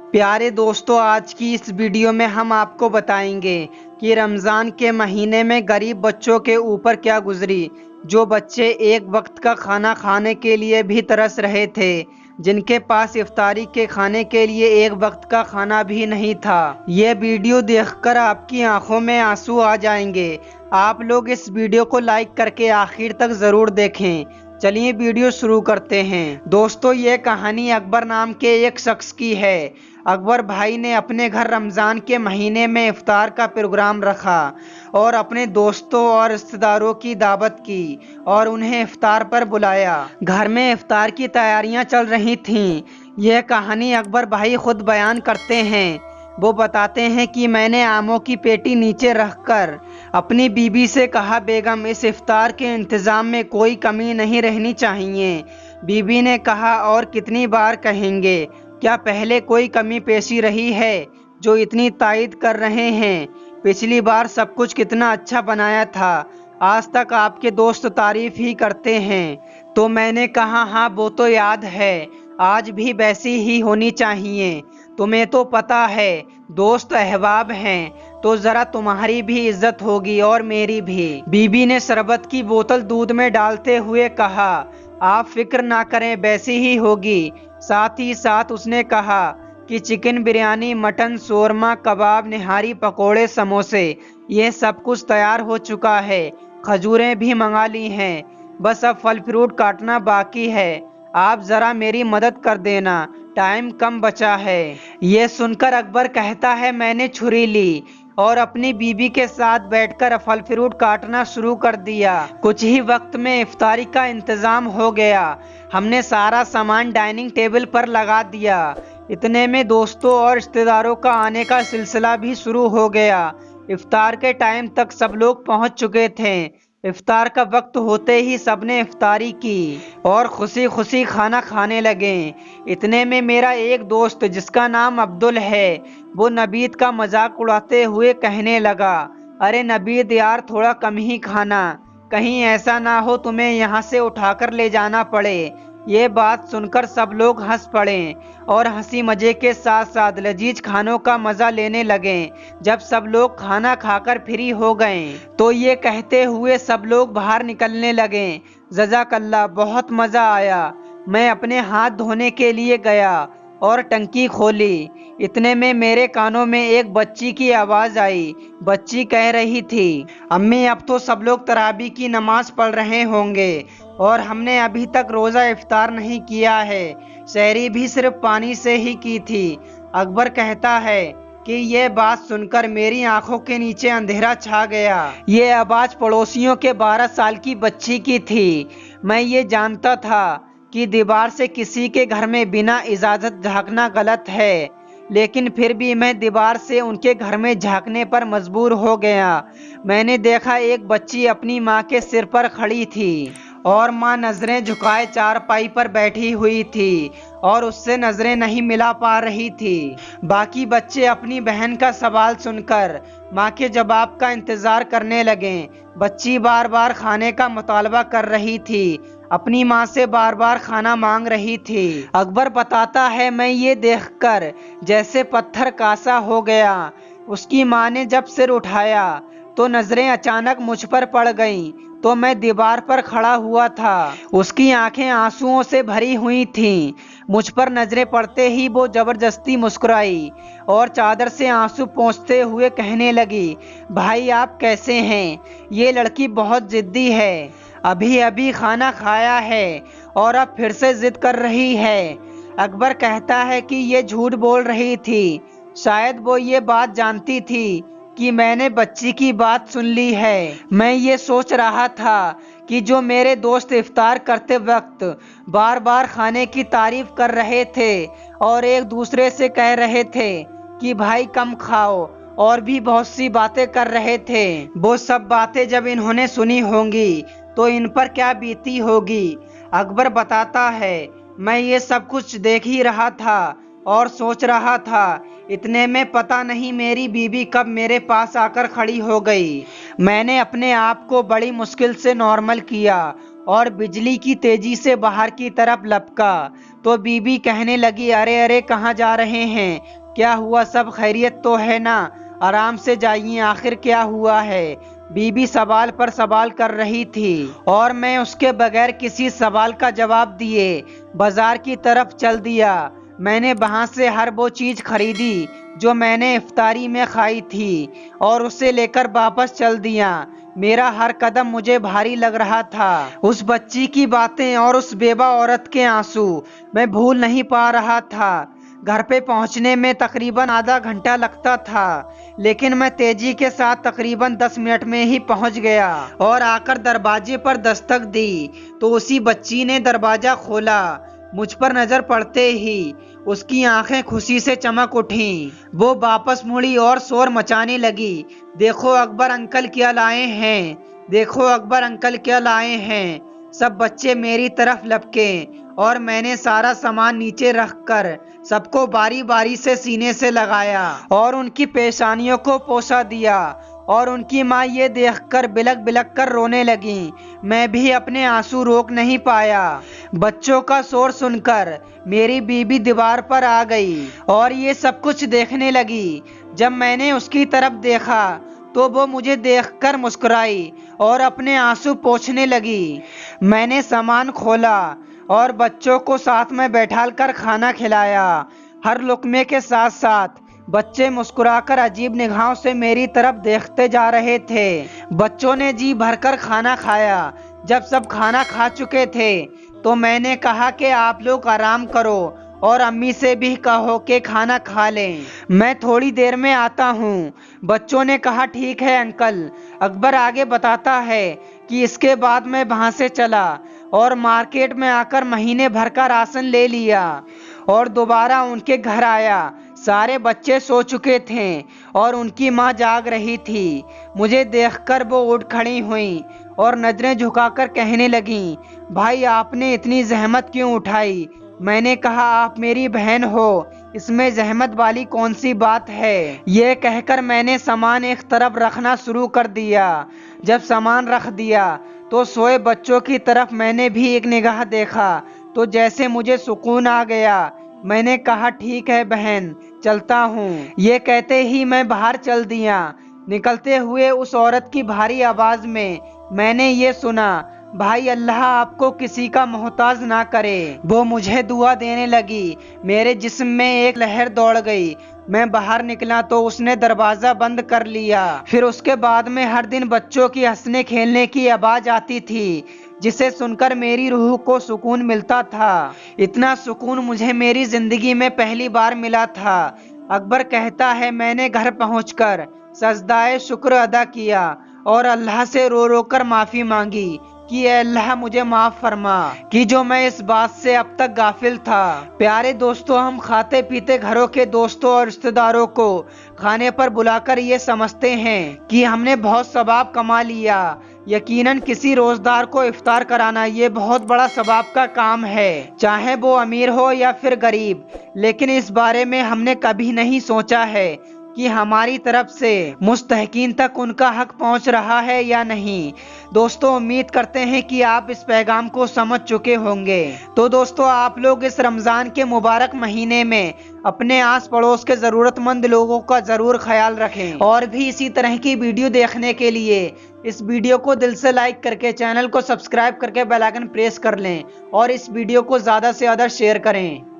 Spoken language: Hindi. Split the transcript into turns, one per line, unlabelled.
प्यारे दोस्तों, आज की इस वीडियो में हम आपको बताएंगे कि रमज़ान के महीने में गरीब बच्चों के ऊपर क्या गुजरी। जो बच्चे एक वक्त का खाना खाने के लिए भी तरस रहे थे, जिनके पास इफ्तारी के खाने के लिए एक वक्त का खाना भी नहीं था। ये वीडियो देखकर आपकी आंखों में आंसू आ जाएंगे। आप लोग इस वीडियो को लाइक करके आखिर तक ज़रूर देखें। चलिए वीडियो शुरू करते हैं। दोस्तों, ये कहानी अकबर नाम के एक शख्स की है। अकबर भाई ने अपने घर रमज़ान के महीने में इफ्तार का प्रोग्राम रखा और अपने दोस्तों और रिश्तेदारों की दावत की और उन्हें इफ्तार पर बुलाया। घर में इफ्तार की तैयारियां चल रही थीं। यह कहानी अकबर भाई खुद बयान करते हैं। वो बताते हैं कि मैंने आमों की पेटी नीचे रखकर अपनी बीबी से कहा, बेगम, इस इफ्तार के इंतज़ाम में कोई कमी नहीं रहनी चाहिए। बीबी ने कहा, और कितनी बार कहेंगे? क्या पहले कोई कमी पेशी रही है जो इतनी तायद कर रहे हैं? पिछली बार सब कुछ कितना अच्छा बनाया था, आज तक आपके दोस्त तारीफ ही करते हैं। तो मैंने कहा, हाँ वो तो याद है, आज भी वैसी ही होनी चाहिए। तुम्हें तो पता है दोस्त अहबाब हैं, तो ज़रा तुम्हारी भी इज्जत होगी और मेरी भी। बीबी ने शरबत की बोतल दूध में डालते हुए कहा, आप फिक्र ना करें, वैसी ही होगी। साथ ही साथ उसने कहा कि चिकन बिरयानी, मटन, शोरमा, कबाब, निहारी, पकोड़े, समोसे, ये सब कुछ तैयार हो चुका है। खजूरें भी मंगा ली हैं, बस अब फल फ्रूट काटना बाकी है। आप ज़रा मेरी मदद कर देना, टाइम कम बचा है। ये सुनकर अकबर कहता है, मैंने छुरी ली और अपनी बीबी के साथ बैठकर फल फ्रूट काटना शुरू कर दिया। कुछ ही वक्त में इफ्तारी का इंतज़ाम हो गया। हमने सारा सामान डाइनिंग टेबल पर लगा दिया। इतने में दोस्तों और रिश्तेदारों का आने का सिलसिला भी शुरू हो गया। इफ्तार के टाइम तक सब लोग पहुंच चुके थे। इफ्तार का वक्त होते ही सबने इफ्तारी की और खुशी खुशी खाना खाने लगे। इतने में मेरा एक दोस्त, जिसका नाम अब्दुल है, वो नबीद का मजाक उड़ाते हुए कहने लगा, अरे नबीद यार, थोड़ा कम ही खाना, कहीं ऐसा ना हो तुम्हें यहाँ से उठाकर ले जाना पड़े। ये बात सुनकर सब लोग हंस पड़े और हंसी मजे के साथ साथ लजीज खानों का मजा लेने लगे। जब सब लोग खाना खाकर फ्री हो गए तो ये कहते हुए सब लोग बाहर निकलने लगे, जज़ाकल्लाह, बहुत मजा आया। मैं अपने हाथ धोने के लिए गया और टंकी खोली। इतने में मेरे कानों में एक बच्ची की आवाज़ आई। बच्ची कह रही थी, अम्मी, अब तो सब लोग तरावी की नमाज पढ़ रहे होंगे और हमने अभी तक रोज़ा इफ्तार नहीं किया है। सहरी भी सिर्फ पानी से ही की थी। अकबर कहता है कि ये बात सुनकर मेरी आंखों के नीचे अंधेरा छा गया। ये आवाज़ पड़ोसियों के 12 साल की बच्ची की थी। मैं ये जानता था कि दीवार से किसी के घर में बिना इजाज़त झांकना गलत है, लेकिन फिर भी मैं दीवार से उनके घर में झांकने पर मजबूर हो गया। मैंने देखा एक बच्ची अपनी माँ के सिर पर खड़ी थी और माँ नज़रें झुकाए चारपाई पर बैठी हुई थी और उससे नज़रें नहीं मिला पा रही थी। बाकी बच्चे अपनी बहन का सवाल सुनकर माँ के जवाब का इंतज़ार करने लगे। बच्ची बार बार खाने का मुतालबा कर रही थी, अपनी माँ से बार बार खाना मांग रही थी। अकबर बताता है, मैं ये देखकर जैसे पत्थर कासा हो गया। उसकी माँ ने जब सिर उठाया तो नज़रें अचानक मुझ पर पड़ गईं। तो मैं दीवार पर खड़ा हुआ था। उसकी आंखें आंसुओं से भरी हुई थीं। मुझ पर नजरें पड़ते ही वो जबरदस्ती मुस्कुराई और चादर से आंसू पोंछते हुए कहने लगी, भाई आप कैसे हैं? ये लड़की बहुत जिद्दी है, अभी अभी खाना खाया है और अब फिर से जिद कर रही है। अकबर कहता है कि ये झूठ बोल रही थी। शायद वो ये बात जानती थी कि मैंने बच्ची की बात सुन ली है। मैं ये सोच रहा था कि जो मेरे दोस्त इफ्तार करते वक्त बार बार खाने की तारीफ कर रहे थे और एक दूसरे से कह रहे थे कि भाई कम खाओ, और भी बहुत सी बातें कर रहे थे, वो सब बातें जब इन्होंने सुनी होंगी तो इन पर क्या बीती होगी। अकबर बताता है, मैं ये सब कुछ देख ही रहा था और सोच रहा था। इतने में पता नहीं मेरी बीवी कब मेरे पास आकर खड़ी हो गई। मैंने अपने आप को बड़ी मुश्किल से नॉर्मल किया और बिजली की तेजी से बाहर की तरफ लपका तो बीबी कहने लगी, अरे अरे कहाँ जा रहे हैं, क्या हुआ, सब खैरियत तो है ना, आराम से जाइए, आखिर क्या हुआ है। बीबी सवाल पर सवाल कर रही थी और मैं उसके बगैर किसी सवाल का जवाब दिए बाजार की तरफ चल दिया। मैंने वहां से हर वो चीज खरीदी जो मैंने इफ्तारी में खाई थी और उसे लेकर वापस चल दिया। मेरा हर कदम मुझे भारी लग रहा था। उस बच्ची की बातें और उस बेवा औरत के आंसू मैं भूल नहीं पा रहा था। घर पे पहुंचने में तकरीबन आधा घंटा लगता था, लेकिन मैं तेजी के साथ तकरीबन 10 मिनट में ही पहुंच गया और आकर दरवाजे पर दस्तक दी तो उसी बच्ची ने दरवाजा खोला। मुझ पर नजर पड़ते ही उसकी आंखें खुशी से चमक उठी। वो वापस मुड़ी और शोर मचाने लगी, देखो अकबर अंकल क्या लाए हैं, देखो अकबर अंकल क्या लाए हैं। सब बच्चे मेरी तरफ लपके और मैंने सारा सामान नीचे रखकर सबको बारी बारी से सीने से लगाया और उनकी पेशानियों को पोंछा दिया और उनकी माँ ये देखकर बिलक बिलक कर रोने लगी। मैं भी अपने आंसू रोक नहीं पाया। बच्चों का शोर सुनकर मेरी बीबी दीवार पर आ गई और ये सब कुछ देखने लगी। जब मैंने उसकी तरफ देखा तो वो मुझे देखकर मुस्कुराई और अपने आंसू पोंछने लगी। मैंने सामान खोला और बच्चों को साथ में बैठाकर खाना खिलाया। हर लुकमे के साथ साथ बच्चे मुस्कुराकर अजीब निगाहों से मेरी तरफ देखते जा रहे थे। बच्चों ने जी भरकर खाना खाया। जब सब खाना खा चुके थे तो मैंने कहा कि आप लोग आराम करो और अम्मी से भी कहो कि खाना खा लें, मैं थोड़ी देर में आता हूँ। बच्चों ने कहा ठीक है अंकल। अकबर आगे बताता है कि इसके बाद मैं वहाँ से चला और मार्केट में आकर महीने भर का राशन ले लिया और दोबारा उनके घर आया। सारे बच्चे सो चुके थे और उनकी माँ जाग रही थी। मुझे देखकर वो उठ खड़ी हुई और नजरें झुकाकर कहने लगी, भाई आपने इतनी जहमत क्यों उठाई। मैंने कहा आप मेरी बहन हो, इसमें जहमत वाली कौन सी बात है। ये कहकर मैंने सामान एक तरफ रखना शुरू कर दिया। जब सामान रख दिया तो सोए बच्चों की तरफ मैंने भी एक निगाह देखा तो जैसे मुझे सुकून आ गया। मैंने कहा ठीक है बहन, चलता हूँ। ये कहते ही मैं बाहर चल दिया। निकलते हुए उस औरत की भारी आवाज में मैंने ये सुना, भाई अल्लाह आपको किसी का मोहताज ना करे। वो मुझे दुआ देने लगी। मेरे जिस्म में एक लहर दौड़ गई। मैं बाहर निकला तो उसने दरवाजा बंद कर लिया। फिर उसके बाद में हर दिन बच्चों की हंसने खेलने की आवाज आती थी जिसे सुनकर मेरी रूह को सुकून मिलता था। इतना सुकून मुझे मेरी जिंदगी में पहली बार मिला था। अकबर कहता है मैंने घर पहुंचकर सजदाए शुक्र अदा किया और अल्लाह से रो रो कर माफी मांगी कि ऐ अल्लाह मुझे माफ फरमा कि जो मैं इस बात से अब तक गाफिल था। प्यारे दोस्तों, हम खाते पीते घरों के दोस्तों और रिश्तेदारों को खाने पर बुलाकर ये समझते हैं कि हमने बहुत सवाब कमा लिया। यकीनन किसी रोजदार को इफ्तार कराना ये बहुत बड़ा सवाब का काम है, चाहे वो अमीर हो या फिर गरीब। लेकिन इस बारे में हमने कभी नहीं सोचा है कि हमारी तरफ से मुस्तहकीन तक उनका हक पहुंच रहा है या नहीं। दोस्तों, उम्मीद करते हैं कि आप इस पैगाम को समझ चुके होंगे। तो दोस्तों, आप लोग इस रमज़ान के मुबारक महीने में अपने आस पड़ोस के ज़रूरतमंद लोगों का ज़रूर ख्याल रखें और भी इसी तरह की वीडियो देखने के लिए इस वीडियो को दिल से लाइक करके चैनल को सब्सक्राइब करके बेल आइकन प्रेस कर लें और इस वीडियो को ज़्यादा से ज़्यादा शेयर करें।